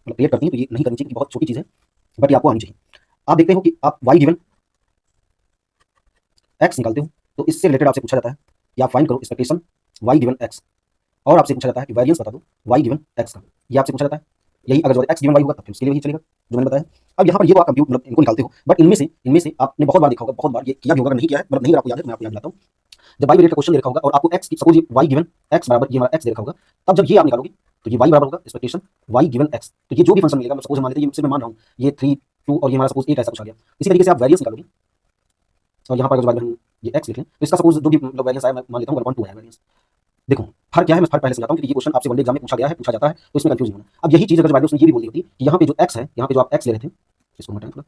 मतलब क्रिएट करती हैं, तो ये नहीं करनी चाहिए, बहुत छोटी चीज़ है, बट ये आपको आनी चाहिए। आप देखते हो कि आप वाई गिवन एक्स निकालते हो, तो इससे रिलेटेड आपसे पूछा जाता है कि आप फाइंड करो एक्सपेक्टेशन वाई गिवन एक्स, और आपसे पूछा जाता है कि वेरिएंस बता दो वाई गिवन एक्स का। ये आपसे पूछा जाता है। यही अगर जो एक्स गिवन वाई होगा तब फिर उसके लिए वही चलेगा जो मैंने बताया। अब यहाँ पर ये तो आप कंप्यूट मतलब इनको निकालते हो, बट इनमें से आपने बहुत बार देखा होगा, बहुत बार ये किया भी होगा, अगर नहीं किया है मतलब नहीं, अगर आपको याद है तो मैं आपको याद दिलाता हूँ। जब वाई वेरिएट का क्वेश्चन दे रखा होगा और आपको एक्स की सपोज ये वाई गिवन एक्स बराबर ये हमारा एक्स दे रखा होगा, तब जब ये आप निकालोगे तो ये वाई बराबर होगा एक्सपेक्टेशन वाई गिवन एक्स। तो ये जो भी फंक्शन मिलेगा, सपोज मान लेते हैं, ये सिर्फ मैं मान रहा हूँ ये 3 2 और ये हमारा सपोज 8 ऐसा कुछ आ गया। इसी तरीके से आप वेरिएंस निकालोगे, और यहाँ पर अगर हम ये एक्स लिख लें तो इसका सपोज जो भी मतलब वेरिएंस आया, मैं मान लेता हूँ 1 2 है वेरिएंस। देखो फर्क क्या है, मैं फर्क पहले समझाता हूँ, क्योंकि ये क्वेश्चन आपसे वन एग्जाम में पूछा गया है, पूछा जाता है, तो इसमें कंफ्यूज नहीं होना। अब यही चीज अगर जो उसने ये भी बोल दी होती कि यहाँ पे जो एक्स है, यहाँ पे जो आप एक्स ले रहे थे, इसको हटाएं थोड़ा,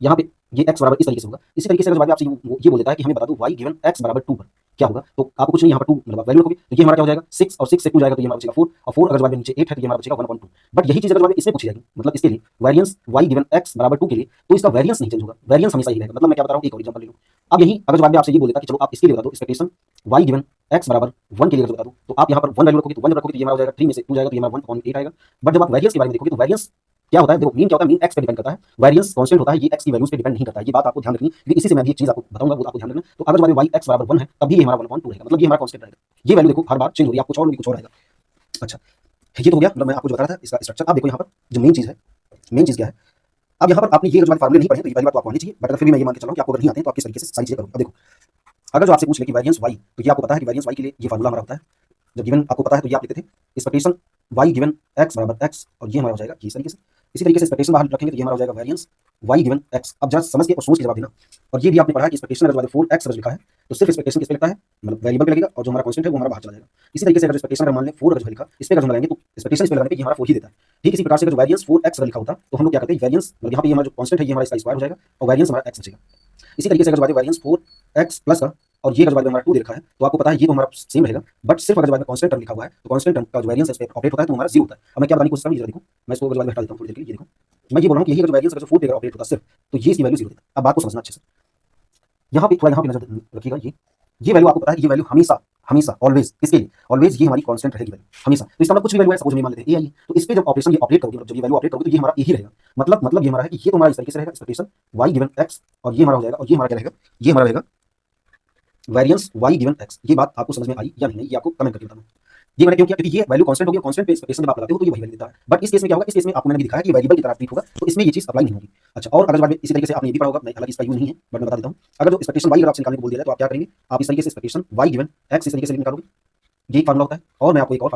यहाँ पे ये x बराबर इस तरीके से होगा। इसी तरीके से अगर जब आपसे ये बोल देता है कि हमें बता दो y गिवन x बराबर 2 पर क्या होगा, तो आपको कुछ नहीं, यहाँ पर 2 मतलब वैल्यू रखोगे तो ये हमारा क्या हो जाएगा 6, और 6 से 2 जाएगा तो ये हमारा बचेगा 4, और 4 अगर जवाब में नीचे 8 है तो ये हमारा बचेगा 1/2। बट यही चीज अगर जवाब इसमें पूछी जाएगी, मतलब इसके लिए वेरिएंस y गिवन x बराबर 2 के लिए, तो इसका वेरिएंस नहीं चेंज होगा, वेरिएंस हमेशा ही रहेगा। मतलब मैं क्या बता रहा हूँ, एक और एग्जांपल ले लो। अब यही अगर जवाब में आपसे ये बोल देता कि चलो आप इसके लिए बता दो एक्सपेक्टेशन y गिवन x बराबर 1 के लिए अगर बता दो, तो आप यहाँ पर 1 वैल्यू रखोगे, तो 1 रखोगे तो ये हमारा हो जाएगा 3 में से 2 जाएगा तो ये हमारा 1/8 आएगा। बट जब आप वेरिएंस के बारे में देखोगे तो वेरिएंस क्या होता है, देखो मीन क्या होता है, मीन एक्स पे डिपेंड करता है, वेरिएंस कांस्टेंट होता है, ये एक्स की वैल्यूज पे डिपेंड नहीं करता है। ये बात आपको ध्यान रखनी है, क्योंकि इसी से मैं भी एक चीज आपको बताऊंगा, वो आपको ध्यान रखना। तो अगर जब वाई एक्स बराबर 1 है, तब भी ये हमारा 1/2 रहेगा, मतलब ये हमारा कांस्टेंट रहेगा। ये वैल्यू देखो हर बार चेंज हो रही है, आप कुछ और लोगे कुछ और आएगा। अच्छा, ये तो हो गया, मतलब मैं आपको जो बता रहा था इसका स्ट्रक्चर। अब देखो यहाँ पर जो मेन चीज है, मेन चीज क्या है, अब यहाँ पर आपने ये जो फार्मूले नहीं पढ़े तो ये पहली बात तो आपको आनी चाहिए, बट अगर फिर भी मैं ये मान के चल रहा हूँ कि आपको अगर नहीं आते हैं तो आप किस तरीके से सारी चीजें करोगे। अब देखो, अगर जो आपसे पूछ ले कि वेरिएंस वाई, तो ये आपको पता है कि वेरिएंस वाई के लिए ये फार्मूला हमारा होता है। जब गिवन आपको पता है तो ये आप लिखते थे एक्सपेक्टेशन वाई गिवन एक्स बराबर एक्स, और ये हमारा हो जाएगा इस तरीके से। इसी तरीके से एक्सपेक्टेशन बाहर रखेंगे तो ये हमारा हो जाएगा वेरिएंस वाई गिवन एक्स। अब जरा समझ के और सोच के जवाब देना। और ये भी आपने पढ़ा है कि एक्सपेक्टेशन अगर 4x अगर लिखा है तो सिर्फ एक्सपेक्टेशन किस पे लिखता है, मतलब वेरिएबल पे लगेगा, और जो हमारा कांस्टेंट है वो हमारा बाहर चला जाएगा। इसी तरीके से अगर एक्सपेक्टेशन अगर मान लें 4 अगर लिखा, इस पे अगर हम लगाएंगे तो एक्सपेक्टेशन इस पे लगाने पे ये हमारा 4 ही देता है। ठीक इसी प्रकार से अगर वेरिएंस 4x अगर लिखा होता तो हम लोग क्या करते हैं, वेरिएंस मतलब यहाँ पे हमारा जो कांस्टेंट है ये हमारा इसका स्क्वायर हो जाएगा और वेरिएंस हमारा x बचेगा। इसी तरीके से अगर जब वेरिएंस 4x प्लस का, और ये अगर जब हमारा 2 दे रखा है, तो आपको पता है ये तो हमारा सेम रहेगा, बट सिर्फ अगर जब कांस्टेंट टर्म लिखा हुआ है तो कांस्टेंट टर्म का जो वेरिएंस इस पे ऑपरेट होता है तो हमारा 0 होता है। अब मैं क्या बताने की कोशिश कर रहा हूँ, देखो मैं इसको अगर हटा देता हूँ थोड़ी देर के लिए, ये देखो मैं ये बोल रहा हूँ कि यही अगर वेरिएंस अगर 4 पे अगर ऑपरेट होता सिर्फ, तो ये इसकी वैल्यू 0 देता। अब बात को समझना अच्छे से, यहाँ पे थोड़ा यहाँ पे नजर रखिएगा, ये वैल्यू आपको पता है, ये वैल्यू हमेशा हमेशा ऑलवेज किसके लिए, ऑलवेज ये हमारी कांस्टेंट रहेगी वैल्यू हमेशा। तो इसका मतलब कुछ भी वैल्यू है, सपोज हम मान लेते हैं ए आई, तो इस पे जब ऑपरेशन ये ऑपरेट करोगे, जब ये वैल्यू ऑपरेट करोगे तो ये हमारा ए ही रहेगा। मतलब ये हमारा है कि ये तो हमारा इस तरीके से रहेगा एक्सपेक्टेशन वाई गिवन एक्स, और ये हमारा हो जाएगा, और ये हमारा क्या रहेगा, ये हमारा रहेगा वेरिएंस वाई गिवन एक्स। ये बात आपको समझ में आई या नहीं, ये आपको कमेंट करके बताना। ये मैंने क्यों किया, क्योंकि ये वैल्यू कांस्टेंट हो गया, कांस्टेंट पे एक्सपेक्टेशन जब आप लगाते हो तो ये वही वैल्यू देता है। बट इस केस में क्या होगा, इस केस में आपको मैंने भी दिखाया कि वेरिएबल की तरह ट्रीट होगा, तो इसमें ये चीज अप्लाई नहीं होगी। अच्छा, और अगर बाद में इसी तरीके से आपने ये भी पढ़ा होगा, हालांकि इसका यूज नहीं है बट मैं बता देता हूँ। अगर जो एक्सपेक्टेशन वाई अगर आपसे निकालने को बोल दिया जाए तो आप क्या करेंगे, आप इस तरीके से एक्सपेक्टेशन वाई गिवन एक्स इस तरीके से निकालोगे, ये फार्मूला होता है। और मैं आपको एक और